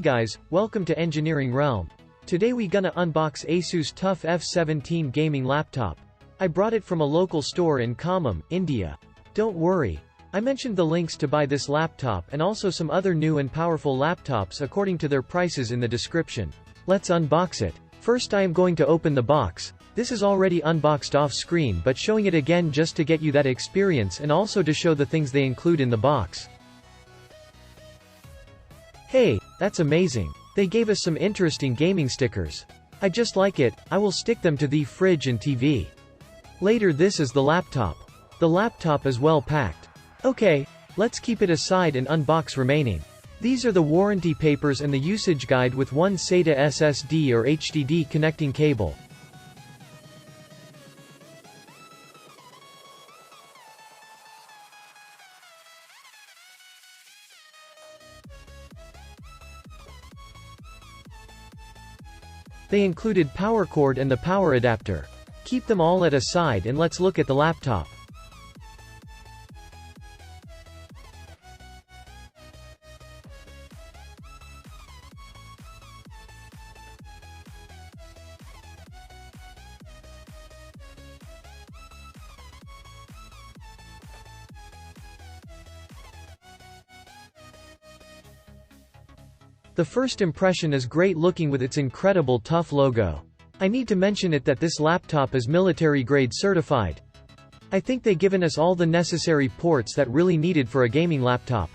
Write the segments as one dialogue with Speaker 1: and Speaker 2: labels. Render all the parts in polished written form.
Speaker 1: guys, welcome to Engineering Realm. Today we gonna unbox Asus TUF F17 gaming laptop. I brought it from a local store in Khammam, India. Don't worry. I mentioned the links to buy this laptop and also some other new and powerful laptops according to their prices in the description. Let's unbox it. First I am going to open the box. This is already unboxed off screen but showing it again just to get you that experience and also to show the things they include in the box. Hey, that's amazing. They gave us some interesting gaming stickers. I just like it. I will stick them to the fridge and TV. Later this is the laptop. The laptop is well packed. Okay, let's keep it aside and unbox remaining. These are the warranty papers and the usage guide with one SATA SSD or HDD connecting cable. They included power cord and the power adapter. Keep them all at a side and let's look at the laptop. The first impression is great looking with its incredible TUF logo. I need to mention it that this laptop is military grade certified. I think they given us all the necessary ports that really needed for a gaming laptop.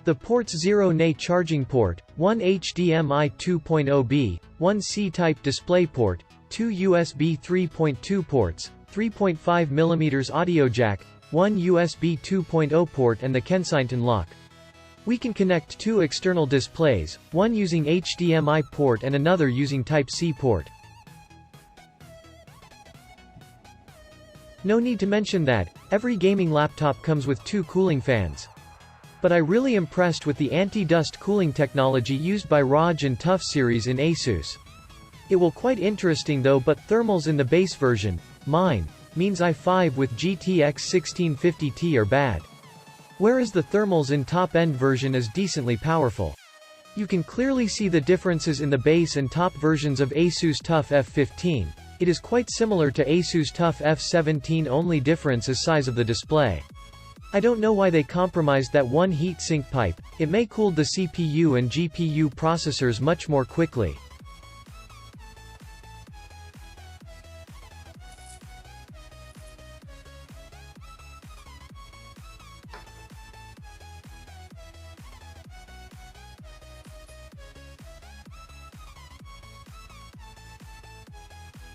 Speaker 1: The ports 0 NA charging port, 1 HDMI 2.0B, 1 C-type DisplayPort, 2 USB 3.2 ports, 3.5mm audio jack, 1 USB 2.0 port and the Kensington lock. We can connect 2 external displays, one using HDMI port and another using Type-C port. No need to mention that, every gaming laptop comes with 2 cooling fans. But I really impressed with the anti-dust cooling technology used by ROG and TUF series in Asus. It will quite interesting though, but thermals in the base version, mine, means i5 with GTX 1650 Ti are bad. Whereas the thermals in top-end version is decently powerful. You can clearly see the differences in the base and top versions of Asus TUF F15. It is quite similar to Asus TUF F17, only difference is size of the display. I don't know why they compromised that one heatsink pipe. It may cool the CPU and GPU processors much more quickly.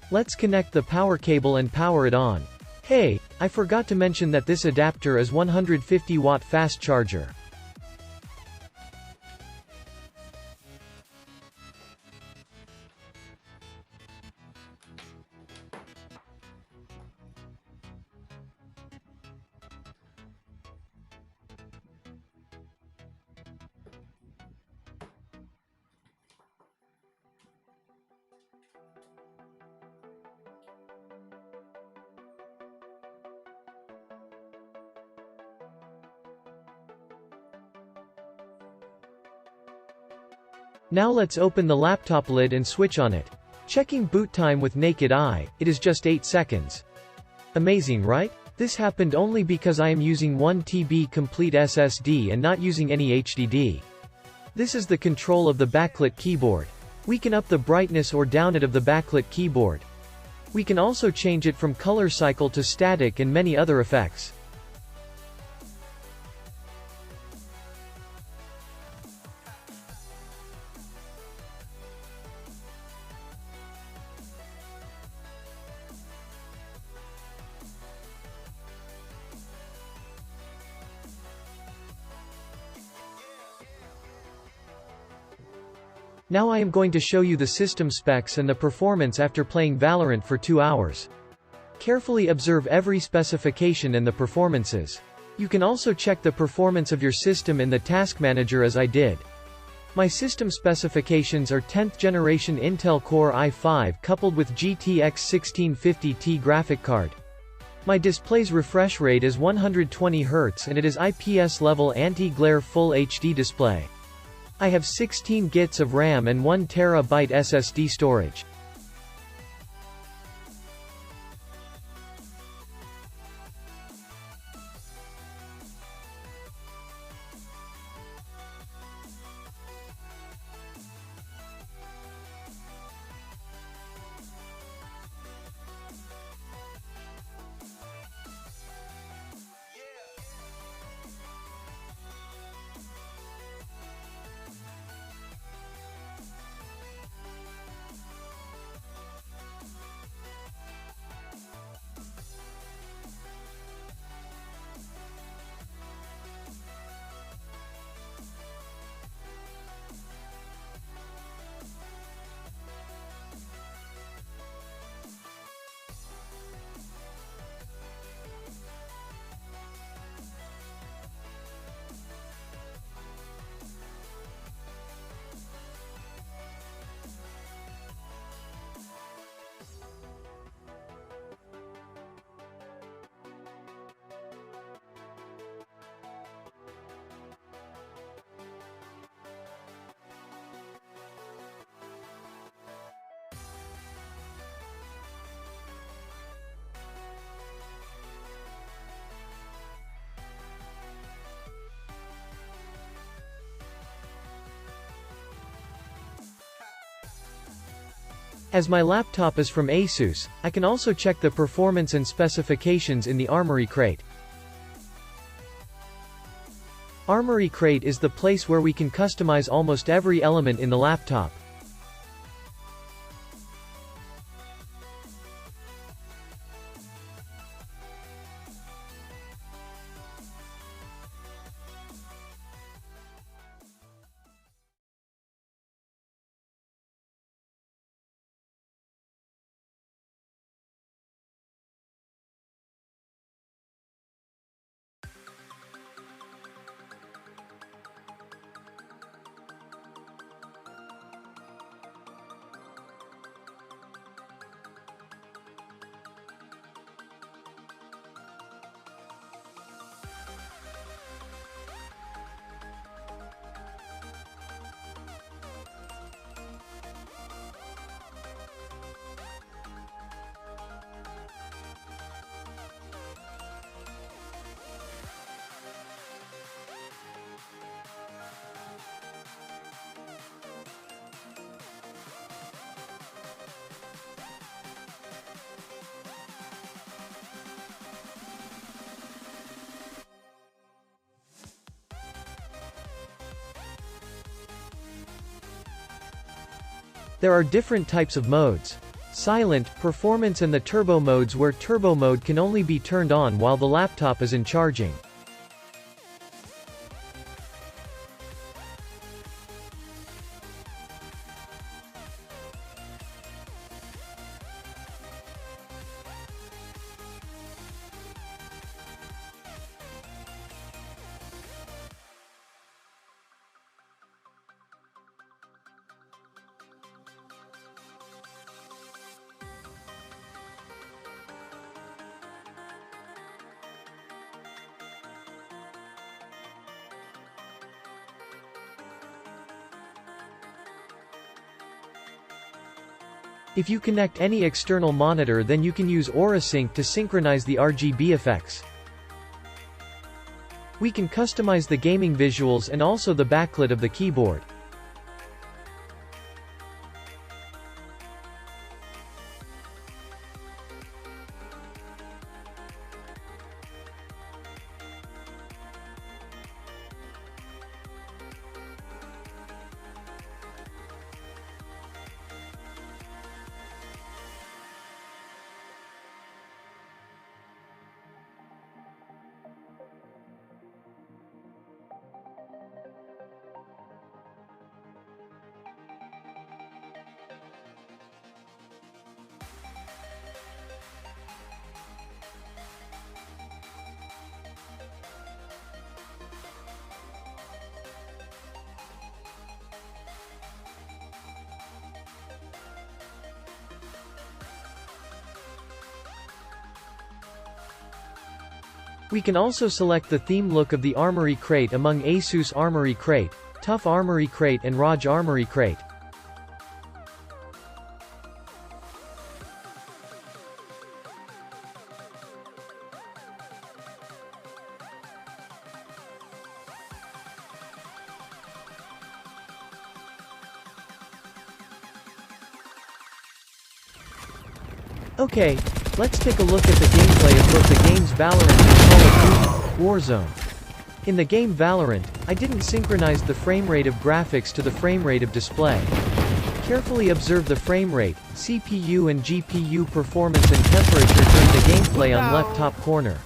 Speaker 1: Let's connect the power cable and power it on. Hey, I forgot to mention that this adapter is 150 watt fast charger. Now let's open the laptop lid and switch on it. Checking boot time with naked eye, it is just 8 seconds. Amazing, right? This happened only because I am using 1 TB complete SSD and not using any HDD. This is the control of the backlit keyboard. We can up the brightness or down it of the backlit keyboard. We can also change it from color cycle to static and many other effects. Now I am going to show you the system specs and the performance after playing Valorant for 2 hours. Carefully observe every specification and the performances. You can also check the performance of your system in the task manager as I did. My system specifications are 10th generation Intel Core i5 coupled with GTX 1650Ti graphic card. My display's refresh rate is 120 Hz and it is IPS level anti-glare Full HD display. I have 16 GB of RAM and 1 TB SSD storage. As my laptop is from Asus, I can also check the performance and specifications in the Armoury Crate. Armoury Crate is the place where we can customize almost every element in the laptop. There are different types of modes. Silent, performance and the turbo modes, where turbo mode can only be turned on while the laptop is in charging. If you connect any external monitor, then you can use AuraSync to synchronize the RGB effects. We can customize the gaming visuals and also the backlit of the keyboard. We can also select the theme look of the Armoury Crate among Asus Armoury Crate, TUF Armoury Crate and ROG Armoury Crate. Okay, let's take a look at the gameplay of both the games Valorant and Call of Duty Warzone. In the game Valorant, I didn't synchronize the frame rate of graphics to the frame rate of display. Carefully observe the frame rate, CPU and GPU performance and temperature during the gameplay on left top corner.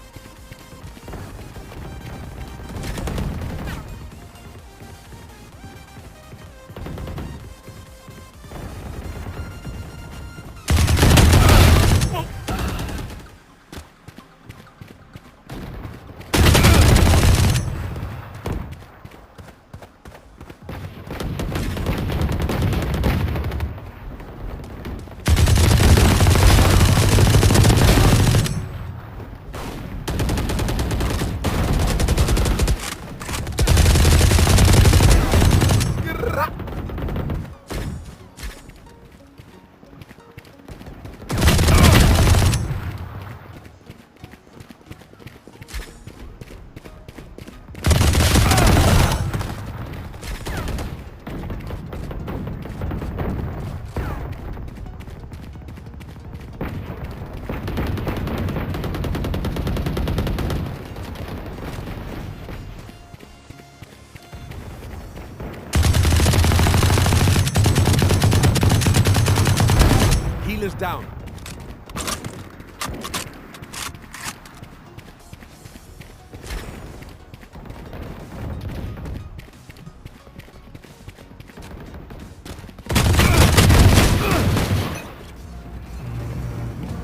Speaker 2: Healers down.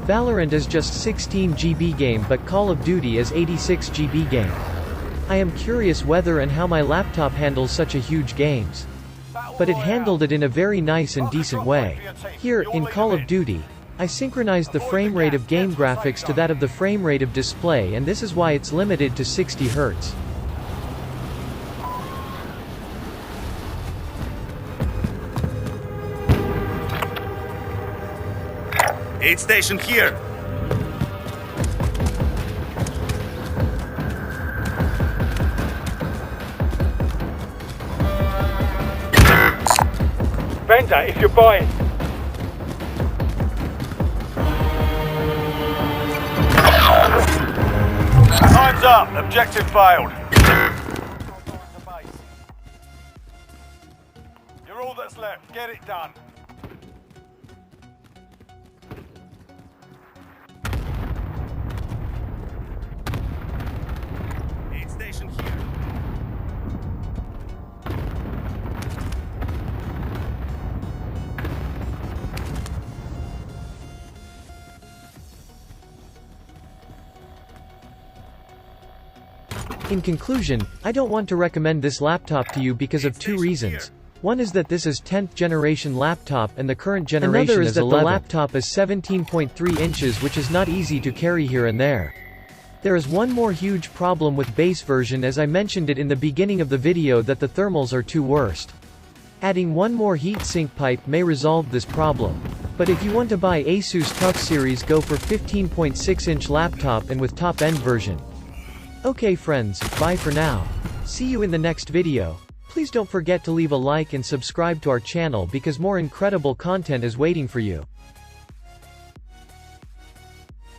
Speaker 1: Valorant is just 16 GB game but Call of Duty is 86 GB game. I am curious whether and how my laptop handles such a huge games. But it handled it in a very nice and decent way. Here, in Call of Duty, I synchronized the frame rate of game graphics to that of the frame rate of display, and this is why it's limited to 60 Hz.
Speaker 3: Aid station here.
Speaker 4: Vendor, if you're buying.
Speaker 3: Time's up. Objective failed. You're all that's left. Get it done. Aid station here.
Speaker 1: In conclusion, I don't want to recommend this laptop to you because of two reasons. One is that this is 10th generation laptop and the current generation Another is that
Speaker 4: 11th.
Speaker 1: the laptop is 17.3 inches, which is not easy to carry here and there. There is one more huge problem with base version, as I mentioned it in the beginning of the video, that the thermals are too worst. Adding one more heatsink pipe may resolve this problem. But if you want to buy Asus TUF series, go for 15.6-inch laptop and with top-end version. Okay friends, bye for now. See you in the next video. Please don't forget to leave a like and subscribe to our channel because more incredible content is waiting for you.